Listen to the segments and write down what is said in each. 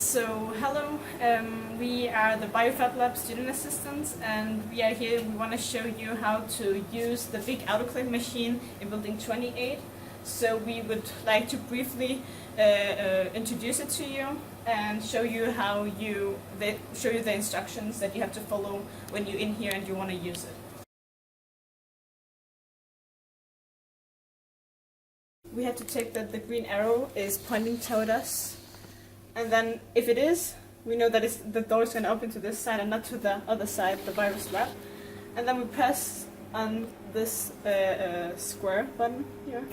So hello, we are the FabLab student assistants, and we are here. We want to show you how to use the Big Autoclave Machine in building 28. So we would like to briefly introduce it to you and show you show you the instructions that you have to follow when you're in here and you want to use it. We have to check that the green arrow is pointing toward us. And then if it is, we know that the door is going to open to this side and not to the other side, the virus lab. And then we press on this square button here.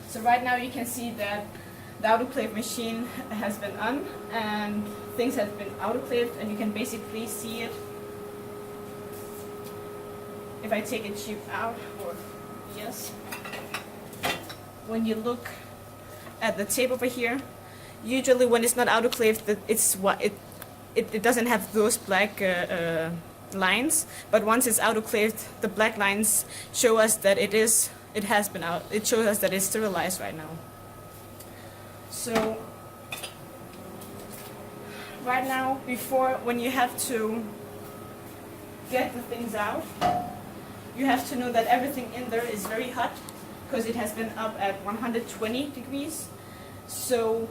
So right now you can see that the autoclave machine has been on and things have been autoclaved, and you can basically see it. If I take a tube out, or yes, when you look at the tape over here, usually when it's not autoclaved, it doesn't have those black lines. But once it's autoclaved, the black lines show us that it has been out. It shows us that it's sterilized right now. So right now, when you have to get the things out, you have to know that everything in there is very hot because it has been up at 120 degrees. So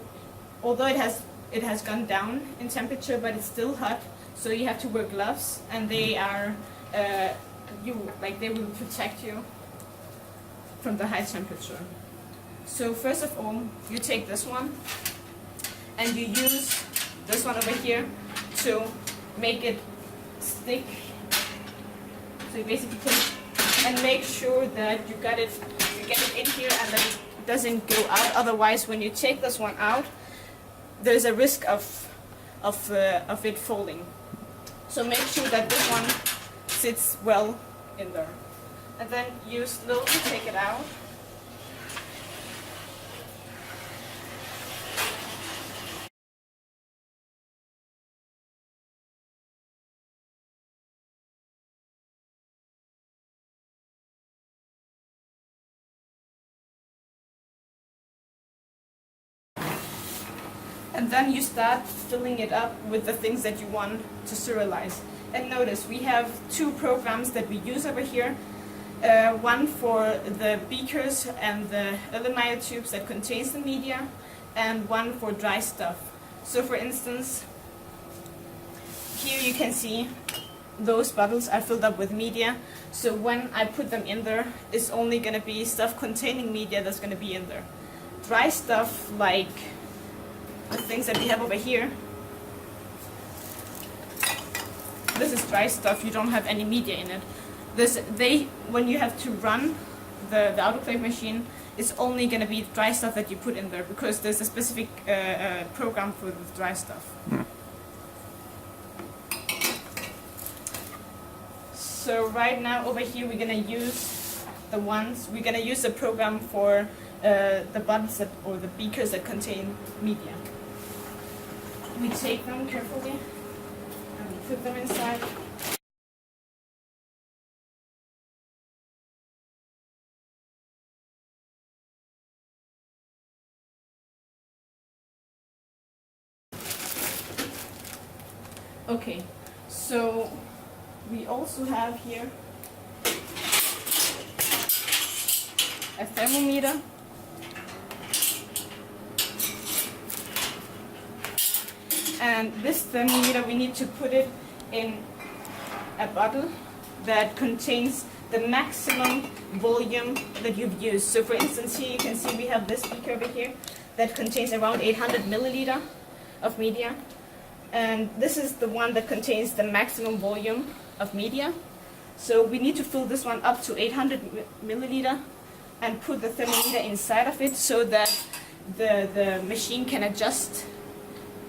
although it has gone down in temperature, but it's still hot. So you have to wear gloves, and they will protect you from the high temperature. So first of all, you take this one and you use this one over here to make it stick. So you basically take and make sure that you get it in here and that it doesn't go out. Otherwise, when you take this one out, there's a risk of it falling. So make sure that this one sits well in there. And then you slowly take it out. And then you start filling it up with the things that you want to sterilize. And notice we have two programs that we use over here. One for the beakers and the aluminum tubes that contains the media, and one for dry stuff. So for instance, here you can see those bottles are filled up with media. So when I put them in there, it's only going to be stuff containing media that's going to be in there. Dry stuff, like the things that we have over here, this is dry stuff, you don't have any media in it. When you have to run the autoclave machine, it's only going to be dry stuff that you put in there, because there's a specific program for the dry stuff. So right now over here we're going to use the program for the bottles or the beakers that contain media. We take them carefully and we put them inside. Okay, so we also have here a thermometer. And this thermometer, we need to put it in a bottle that contains the maximum volume that you've used. So for instance, here you can see we have this beaker over here that contains around 800 milliliter of media. And this is the one that contains the maximum volume of media. So we need to fill this one up to 800 milliliter and put the thermometer inside of it so that the machine can adjust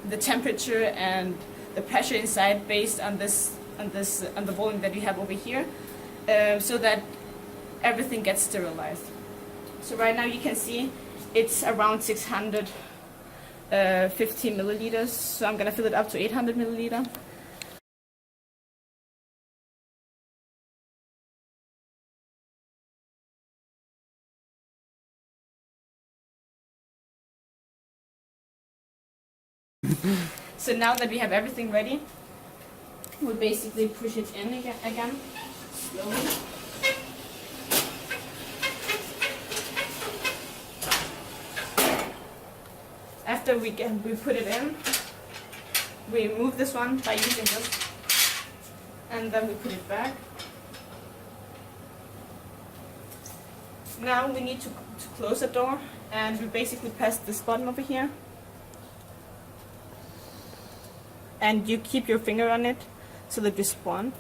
the temperature and the pressure inside based on the volume that we have over here, so that everything gets sterilized. So right now you can see it's around 650 milliliters. So I'm gonna fill it up to 800 milliliter. So now that we have everything ready, we basically push it in again slowly. After we put it in, we remove this one by using this, and then we put it back. Now we need to close the door, and we basically press this button over here. And you keep your finger on it so that you spawn.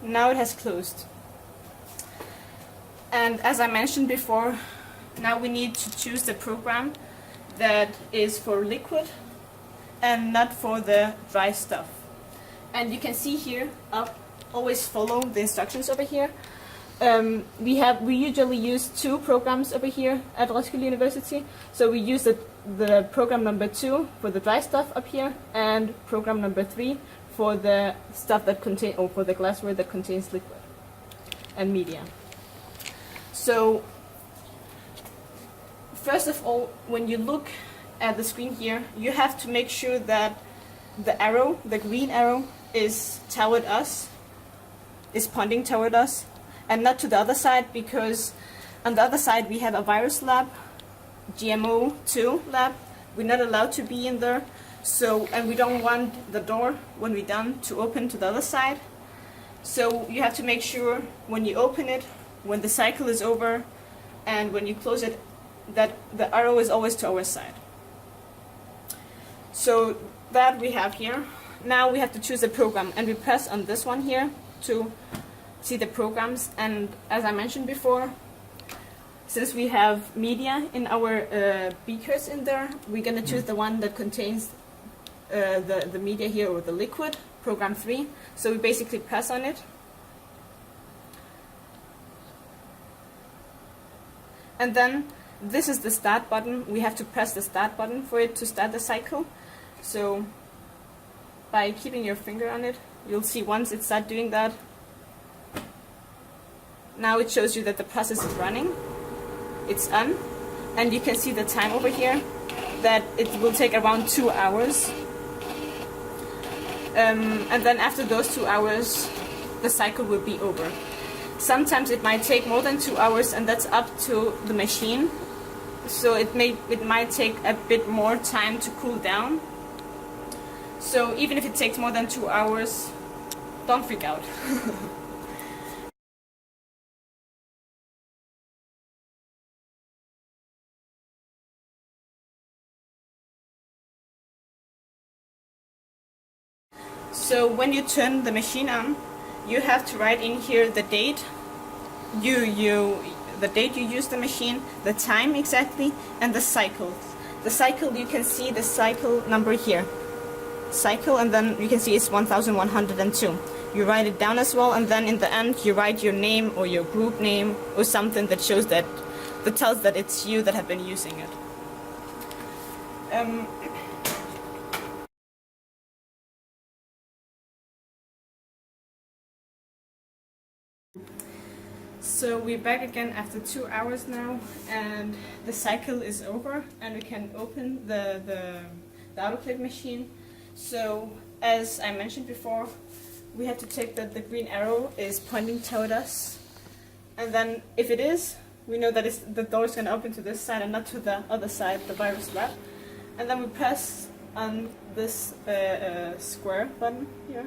Now it has closed. And as I mentioned before, now we need to choose the program that is for liquid and not for the dry stuff. And you can see here, always follow the instructions over here. We usually use two programs over here at Roskilde University. So we use the program number 2 for the dry stuff up here, and program number 3 for the stuff that contain, or for the glassware that contains liquid and media. So first of all, when you look at the screen here, you have to make sure that the arrow, the green arrow, is toward us, is pointing toward us, and not to the other side, because on the other side we have a virus lab, GMO2 lab. We're not allowed to be in there, so, and we don't want the door, when we're done, to open to the other side. So you have to make sure when you open it, when the cycle is over, and when you close it, that the arrow is always to our side. So that we have here. Now we have to choose a program, and we press on this one here to see the programs. And as I mentioned before, since we have media in our beakers in there, we're going to choose the one that contains the media here, or the liquid, program 3. So we basically press on it. And then this is the start button. We have to press the start button for it to start the cycle. So by keeping your finger on it, you'll see once it starts doing that, now it shows you that the process is running. It's on, and you can see the time over here, that it will take around 2 hours. And then after those 2 hours, the cycle will be over. Sometimes it might take more than 2 hours, and that's up to the machine. So it might take a bit more time to cool down. So even if it takes more than 2 hours, don't freak out. So when you turn the machine on, you have to write in here the date the date you use the machine, the time exactly, and the cycle. The cycle, you can see the cycle number here. Cycle, and then you can see it's 1102. You write it down as well, and then in the end you write your name or your group name or something that shows that tells that it's you that have been using it. So we're back again after 2 hours now, and the cycle is over, and we can open the autoclave machine. So as I mentioned before, we have to check that the green arrow is pointing toward us. And then if it is, we know that the door is going to open to this side and not to the other side, the virus lab. And then we press on this square button here.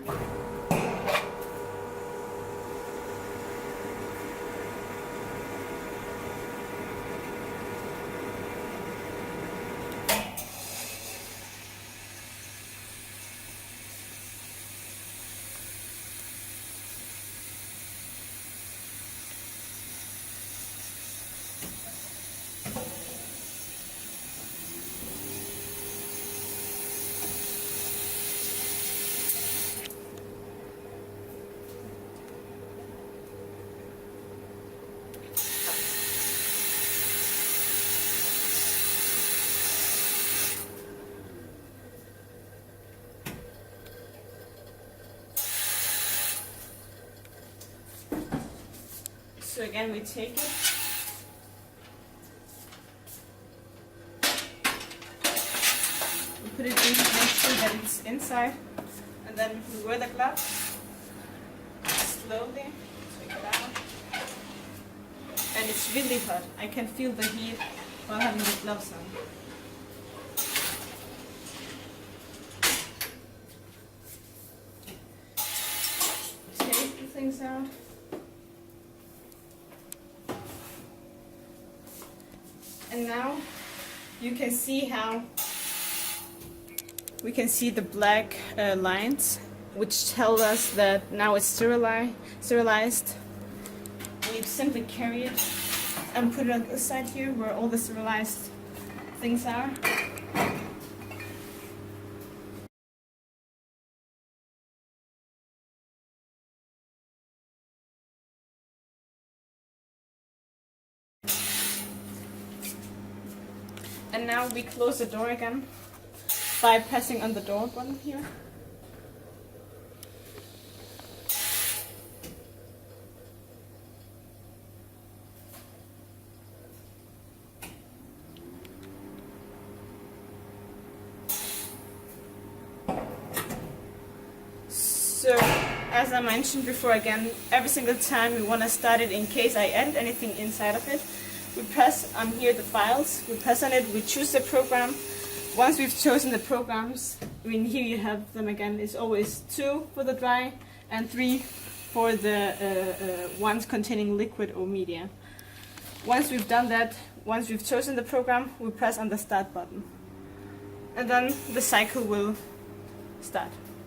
So again, we take it, we put it in to make sure that it's inside, and then we wear the gloves, slowly take it out, and it's really hot. I can feel the heat while having the gloves on. Take the things out. And now you can see how we can see the black lines, which tell us that now it's sterilized. We simply carry it and put it on this side here where all the sterilized things are. And now we close the door again by pressing on the door button here. So, as I mentioned before again, every single time we want to start it in case I edit anything inside of it. We press on here the files, we press on it, we choose the program. Once we've chosen the programs, I mean here you have them again, it's always 2 for the dry and 3 for the ones containing liquid or media. Once we've done that, once we've chosen the program, we press on the start button. And then the cycle will start.